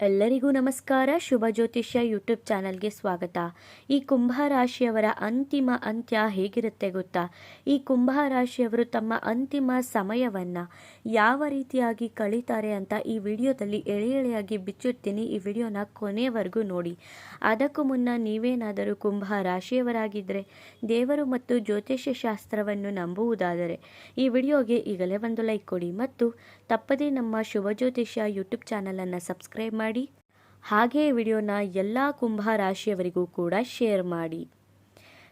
ಎಲ್ಲರಿಗೂ ನಮಸ್ಕಾರ. ಶುಭ ಜ್ಯೋತಿಷ್ಯ ಯೂಟ್ಯೂಬ್ ಚಾನಲ್ಗೆ ಸ್ವಾಗತ. ಈ ಕುಂಭ ರಾಶಿಯವರ ಅಂತಿಮ ಅಂತ್ಯ ಹೇಗಿರುತ್ತೆ ಗೊತ್ತಾ? ಈ ಕುಂಭ ರಾಶಿಯವರು ತಮ್ಮ ಅಂತಿಮ ಸಮಯವನ್ನು ಯಾವ ರೀತಿಯಾಗಿ ಕಳೀತಾರೆ ಅಂತ ಈ ವಿಡಿಯೋದಲ್ಲಿ ಎಳೆಯಾಗಿ ಬಿಚ್ಚಿಡ್ತೀನಿ. ಈ ವಿಡಿಯೋನ ಕೊನೆಯವರೆಗೂ ನೋಡಿ. ಅದಕ್ಕೂ ಮುನ್ನ ನೀವೇನಾದರೂ ಕುಂಭ ರಾಶಿಯವರಾಗಿದ್ದರೆ, ದೇವರು ಮತ್ತು ಜ್ಯೋತಿಷ್ಯ ಶಾಸ್ತ್ರವನ್ನು ನಂಬುವುದಾದರೆ ಈ ವಿಡಿಯೋಗೆ ಈಗಲೇ ಒಂದು ಲೈಕ್ ಕೊಡಿ ಮತ್ತು ತಪ್ಪದೇ ನಮ್ಮ ಶುಭ ಜ್ಯೋತಿಷ್ಯ ಯೂಟ್ಯೂಬ್ ಚಾನಲನ್ನು ಸಬ್ಸ್ಕ್ರೈಬ್ ಮಾಡಿ. ಹಾಗೆ ವಿಡಿಯೋನ ಎಲ್ಲ ಕುಂಭ ರಾಶಿಯವರಿಗೂ ಕೂಡ ಶೇರ್ ಮಾಡಿ.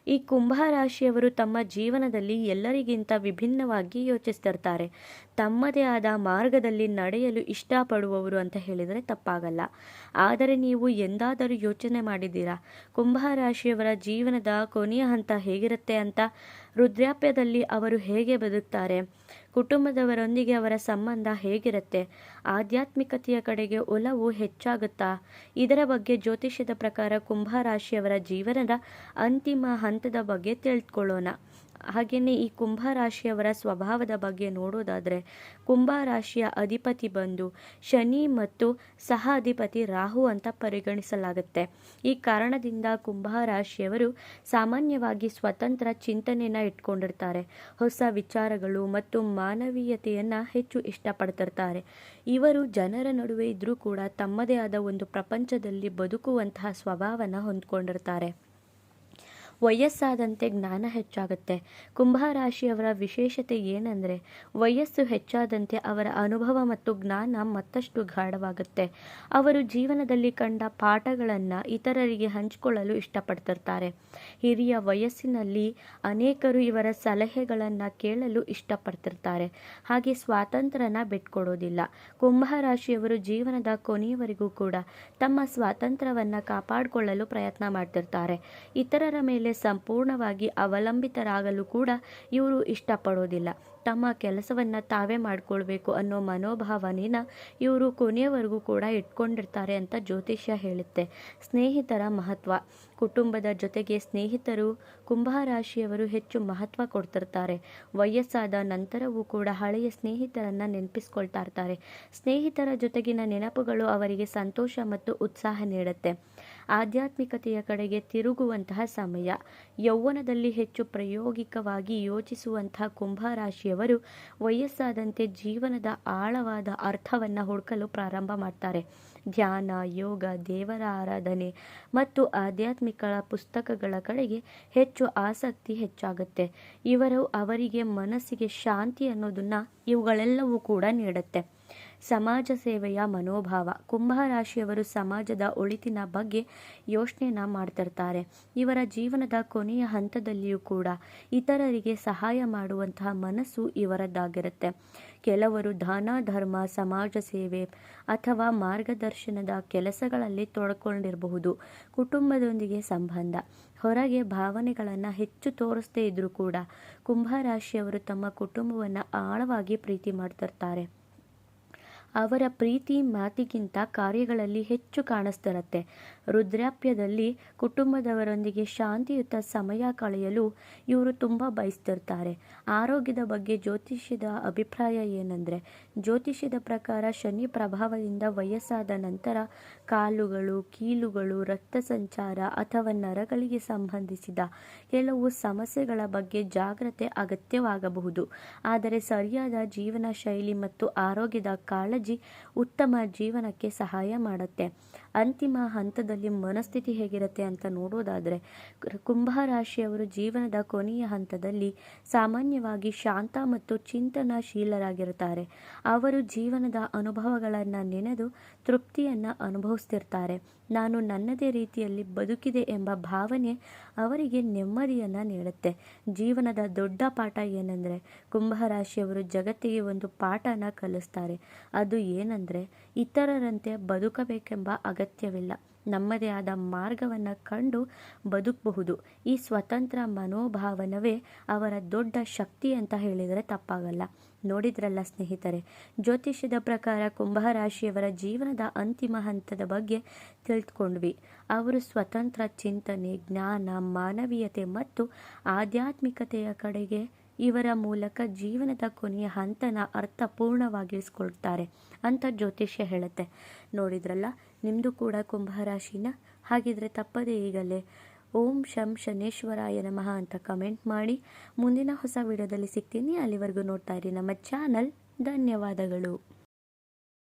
ಈ ಕುಂಭ ರಾಶಿಯವರು ತಮ್ಮ ಜೀವನದಲ್ಲಿ ಎಲ್ಲರಿಗಿಂತ ವಿಭಿನ್ನವಾಗಿ ಯೋಚಿಸ್ತಿರ್ತಾರೆ. ತಮ್ಮದೇ ಆದ ಮಾರ್ಗದಲ್ಲಿ ನಡೆಯಲು ಇಷ್ಟಪಡುವವರು ಅಂತ ಹೇಳಿದರೆ ತಪ್ಪಾಗಲ್ಲ. ಆದರೆ ನೀವು ಎಂದಾದರೂ ಯೋಚನೆ ಮಾಡಿದ್ದೀರಾ ಕುಂಭ ರಾಶಿಯವರ ಜೀವನದ ಕೊನೆಯ ಹಂತ ಹೇಗಿರುತ್ತೆ ಅಂತ? ವೃದ್ಧಾಪ್ಯದಲ್ಲಿ ಅವರು ಹೇಗೆ ಬದುಕ್ತಾರೆ? ಕುಟುಂಬದವರೊಂದಿಗೆ ಅವರ ಸಂಬಂಧ ಹೇಗಿರುತ್ತೆ? ಆಧ್ಯಾತ್ಮಿಕತೆಯ ಕಡೆಗೆ ಒಲವು ಹೆಚ್ಚಾಗುತ್ತಾ? ಇದರ ಬಗ್ಗೆ ಜ್ಯೋತಿಷ್ಯದ ಪ್ರಕಾರ ಕುಂಭ ರಾಶಿಯವರ ಜೀವನದ ಅಂತಿಮ ಹಂತದ ಬಗ್ಗೆ ತಿಳ್ಕೊಳ್ಳೋಣ. ಹಾಗೆಯೇ ಈ ಕುಂಭ ರಾಶಿಯವರ ಸ್ವಭಾವದ ಬಗ್ಗೆ ನೋಡೋದಾದರೆ, ಕುಂಭ ರಾಶಿಯ ಅಧಿಪತಿ ಬಂದು ಶನಿ ಮತ್ತು ಸಹ ಅಧಿಪತಿ ರಾಹು ಅಂತ ಪರಿಗಣಿಸಲಾಗುತ್ತೆ. ಈ ಕಾರಣದಿಂದ ಕುಂಭ ರಾಶಿಯವರು ಸಾಮಾನ್ಯವಾಗಿ ಸ್ವತಂತ್ರ ಚಿಂತನೆಯನ್ನು ಇಟ್ಕೊಂಡಿರ್ತಾರೆ. ಹೊಸ ವಿಚಾರಗಳು ಮತ್ತು ಮಾನವೀಯತೆಯನ್ನು ಹೆಚ್ಚು ಇಷ್ಟಪಡ್ತಿರ್ತಾರೆ. ಇವರು ಜನರ ನಡುವೆ ಇದ್ದರೂ ಕೂಡ ತಮ್ಮದೇ ಆದ ಒಂದು ಪ್ರಪಂಚದಲ್ಲಿ ಬದುಕುವಂತಹ ಸ್ವಭಾವನ ಹೊಂದ್ಕೊಂಡಿರ್ತಾರೆ. ವಯಸ್ಸಾದಂತೆ ಜ್ಞಾನ ಹೆಚ್ಚಾಗುತ್ತೆ. ಕುಂಭ ರಾಶಿಯವರ ವಿಶೇಷತೆ ಏನಂದರೆ, ವಯಸ್ಸು ಹೆಚ್ಚಾದಂತೆ ಅವರ ಅನುಭವ ಮತ್ತು ಜ್ಞಾನ ಮತ್ತಷ್ಟು ಗಾಢವಾಗುತ್ತೆ. ಅವರು ಜೀವನದಲ್ಲಿ ಕಂಡ ಪಾಠಗಳನ್ನು ಇತರರಿಗೆ ಹಂಚಿಕೊಳ್ಳಲು ಇಷ್ಟಪಡ್ತಿರ್ತಾರೆ. ಹಿರಿಯ ವಯಸ್ಸಿನಲ್ಲಿ ಅನೇಕರು ಇವರ ಸಲಹೆಗಳನ್ನು ಕೇಳಲು ಇಷ್ಟಪಡ್ತಿರ್ತಾರೆ. ಹಾಗೆ ಸ್ವಾತಂತ್ರ್ಯನ ಬಿಟ್ಕೊಡೋದಿಲ್ಲ. ಕುಂಭ ರಾಶಿಯವರು ಜೀವನದ ಕೊನೆಯವರೆಗೂ ಕೂಡ ತಮ್ಮ ಸ್ವಾತಂತ್ರ್ಯವನ್ನು ಕಾಪಾಡಿಕೊಳ್ಳಲು ಪ್ರಯತ್ನ ಮಾಡ್ತಿರ್ತಾರೆ. ಇತರರ ಮೇಲೆ ಸಂಪೂರ್ಣವಾಗಿ ಅವಲಂಬಿತರಾಗಲು ಕೂಡ ಇವರು ಇಷ್ಟಪಡೋದಿಲ್ಲ. ತಮ್ಮ ಕೆಲಸವನ್ನು ತಾವೇ ಮಾಡಿಕೊಳ್ಬೇಕು ಅನ್ನೋ ಮನೋಭಾವನೆನ ಇವರು ಕೊನೆಯವರೆಗೂ ಕೂಡ ಇಟ್ಕೊಂಡಿರ್ತಾರೆ ಅಂತ ಜ್ಯೋತಿಷ್ಯ ಹೇಳುತ್ತೆ. ಸ್ನೇಹಿತರ ಮಹತ್ವ. ಕುಟುಂಬದ ಜೊತೆಗೆ ಸ್ನೇಹಿತರು ಕುಂಭ ರಾಶಿಯವರು ಹೆಚ್ಚು ಮಹತ್ವ ಕೊಡ್ತಿರ್ತಾರೆ. ವಯಸ್ಸಾದ ನಂತರವೂ ಕೂಡ ಹಳೆಯ ಸ್ನೇಹಿತರನ್ನು ನೆನಪಿಸ್ಕೊಳ್ತಾ ಇರ್ತಾರೆ. ಸ್ನೇಹಿತರ ಜೊತೆಗಿನ ನೆನಪುಗಳು ಅವರಿಗೆ ಸಂತೋಷ ಮತ್ತು ಉತ್ಸಾಹ ನೀಡುತ್ತೆ. ಆಧ್ಯಾತ್ಮಿಕತೆಯ ಕಡೆಗೆ ತಿರುಗುವಂತಹ ಸಮಯ. ಯೌವನದಲ್ಲಿ ಹೆಚ್ಚು ಪ್ರಾಯೋಗಿಕವಾಗಿ ಯೋಚಿಸುವಂತಹ ಕುಂಭ ರಾಶಿಯವರು ವಯಸ್ಸಾದಂತೆ ಜೀವನದ ಆಳವಾದ ಅರ್ಥವನ್ನು ಹುಡುಕಲು ಪ್ರಾರಂಭ ಮಾಡ್ತಾರೆ. ಧ್ಯಾನ, ಯೋಗ, ದೇವರ ಆರಾಧನೆ ಮತ್ತು ಆಧ್ಯಾತ್ಮಿಕ ಪುಸ್ತಕಗಳ ಕಡೆಗೆ ಹೆಚ್ಚು ಆಸಕ್ತಿ ಹೆಚ್ಚಾಗುತ್ತೆ. ಅವರಿಗೆ ಮನಸ್ಸಿಗೆ ಶಾಂತಿ ಅನ್ನೋದನ್ನ ಇವುಗಳೆಲ್ಲವೂ ಕೂಡ ನೀಡುತ್ತೆ. ಸಮಾಜ ಸೇವೆಯ ಮನೋಭಾವ. ಕುಂಭ ರಾಶಿಯವರು ಸಮಾಜದ ಒಳಿತಿನ ಬಗ್ಗೆ ಯೋಚನೆನ ಮಾಡ್ತಿರ್ತಾರೆ. ಇವರ ಜೀವನದ ಕೊನೆಯ ಹಂತದಲ್ಲಿಯೂ ಕೂಡ ಇತರರಿಗೆ ಸಹಾಯ ಮಾಡುವಂತಹ ಮನಸ್ಸು ಇವರದ್ದಾಗಿರುತ್ತೆ. ಕೆಲವರು ದಾನ ಧರ್ಮ, ಸಮಾಜ ಸೇವೆ ಅಥವಾ ಮಾರ್ಗದರ್ಶನದ ಕೆಲಸಗಳಲ್ಲಿ ತೊಡ್ಕೊಂಡಿರಬಹುದು. ಕುಟುಂಬದೊಂದಿಗೆ ಸಂಬಂಧ. ಹೊರಗೆ ಭಾವನೆಗಳನ್ನು ಹೆಚ್ಚು ತೋರಿಸದೇ ಇದ್ರೂ ಕೂಡ ಕುಂಭ ರಾಶಿಯವರು ತಮ್ಮ ಕುಟುಂಬವನ್ನು ಆಳವಾಗಿ ಪ್ರೀತಿ ಮಾಡ್ತಿರ್ತಾರೆ. ಅವರ ಪ್ರೀತಿ ಮಾತಿಗಿಂತ ಕಾರ್ಯಗಳಲ್ಲಿ ಹೆಚ್ಚು ಕಾಣಿಸ್ತಿರುತ್ತೆ. ವೃದ್ಧಾಪ್ಯದಲ್ಲಿ ಕುಟುಂಬದವರೊಂದಿಗೆ ಶಾಂತಿಯುತ ಸಮಯ ಕಳೆಯಲು ಇವರು ತುಂಬ ಬಯಸ್ತಿರ್ತಾರೆ. ಆರೋಗ್ಯದ ಬಗ್ಗೆ ಜ್ಯೋತಿಷ್ಯದ ಅಭಿಪ್ರಾಯ ಏನಂದರೆ, ಜ್ಯೋತಿಷ್ಯದ ಪ್ರಕಾರ ಶನಿ ಪ್ರಭಾವದಿಂದ ವಯಸ್ಸಾದ ನಂತರ ಕಾಲುಗಳು, ಕೀಲುಗಳು, ರಕ್ತ ಸಂಚಾರ ಅಥವಾ ನರಗಳಿಗೆ ಸಂಬಂಧಿಸಿದ ಕೆಲವು ಸಮಸ್ಯೆಗಳ ಬಗ್ಗೆ ಜಾಗ್ರತೆ ಅಗತ್ಯವಾಗಬಹುದು. ಆದರೆ ಸರಿಯಾದ ಜೀವನ ಶೈಲಿ ಮತ್ತು ಆರೋಗ್ಯದ ಕಾಳಜಿ ಉತ್ತಮ ಜೀವನಕ್ಕೆ ಸಹಾಯ ಮಾಡುತ್ತೆ. ಅಂತಿಮ ಹಂತದಲ್ಲಿ ಮನಸ್ಥಿತಿ ಹೇಗಿರುತ್ತೆ ಅಂತ ನೋಡೋದಾದರೆ, ಕುಂಭ ರಾಶಿಯವರು ಜೀವನದ ಕೊನೆಯ ಹಂತದಲ್ಲಿ ಸಾಮಾನ್ಯವಾಗಿ ಶಾಂತ ಮತ್ತು ಚಿಂತನಶೀಲರಾಗಿರ್ತಾರೆ. ಅವರು ಜೀವನದ ಅನುಭವಗಳನ್ನು ನೆನೆದು ತೃಪ್ತಿಯನ್ನು ಅನುಭವಿಸ್ತಿರ್ತಾರೆ. ನಾನು ನನ್ನದೇ ರೀತಿಯಲ್ಲಿ ಬದುಕಿದೆ ಎಂಬ ಭಾವನೆ ಅವರಿಗೆ ನೆಮ್ಮದಿಯನ್ನು ನೀಡುತ್ತೆ. ಜೀವನದ ದೊಡ್ಡ ಪಾಠ ಏನಂದರೆ, ಕುಂಭ ರಾಶಿಯವರು ಜಗತ್ತಿಗೆ ಒಂದು ಪಾಠನ ಕಲಿಸ್ತಾರೆ. ಅದು ಏನಂದರೆ, ಇತರರಂತೆ ಬದುಕಬೇಕೆಂಬ ಅಗತ್ಯವಿಲ್ಲ. ನಮ್ಮದೇ ಆದ ಮಾರ್ಗವನ್ನು ಕಂಡು ಬದುಕಬಹುದು. ಈ ಸ್ವತಂತ್ರ ಮನೋಭಾವನವೇ ಅವರ ದೊಡ್ಡ ಶಕ್ತಿ ಅಂತ ಹೇಳಿದರೆ ತಪ್ಪಾಗಲ್ಲ. ನೋಡಿದ್ರಲ್ಲ ಸ್ನೇಹಿತರೆ, ಜ್ಯೋತಿಷ್ಯದ ಪ್ರಕಾರ ಕುಂಭ ರಾಶಿಯವರ ಜೀವನದ ಅಂತಿಮ ಹಂತದ ಬಗ್ಗೆ ತಿಳ್ಕೊಂಡ್ವಿ. ಅವರು ಸ್ವತಂತ್ರ ಚಿಂತನೆ, ಜ್ಞಾನ, ಮಾನವೀಯತೆ ಮತ್ತು ಆಧ್ಯಾತ್ಮಿಕತೆಯ ಕಡೆಗೆ ಇವರ ಮೂಲಕ ಜೀವನದ ಕೊನೆಯ ಹಂತನ ಅರ್ಥಪೂರ್ಣವಾಗಿರಿಸ್ಕೊಳ್ತಾರೆ ಅಂತ ಜ್ಯೋತಿಷ್ಯ ಹೇಳುತ್ತೆ. ನೋಡಿದ್ರಲ್ಲ, ನಿಮ್ಮದು ಕೂಡ ಕುಂಭರಾಶಿನ. ಹಾಗಿದ್ರೆ ತಪ್ಪದೇ ಈಗಲೇ ಓಂ ಶಂ ಶನೇಶ್ವರಾಯ ನಮಃ ಅಂತ ಕಮೆಂಟ್ ಮಾಡಿ. ಮುಂದಿನ ಹೊಸ ವಿಡಿಯೋದಲ್ಲಿ ಸಿಗ್ತೀನಿ. ಅಲ್ಲಿವರೆಗೂ ನೋಡ್ತಾ ಇರಿ ನಮ್ಮ ಚಾನಲ್. ಧನ್ಯವಾದಗಳು.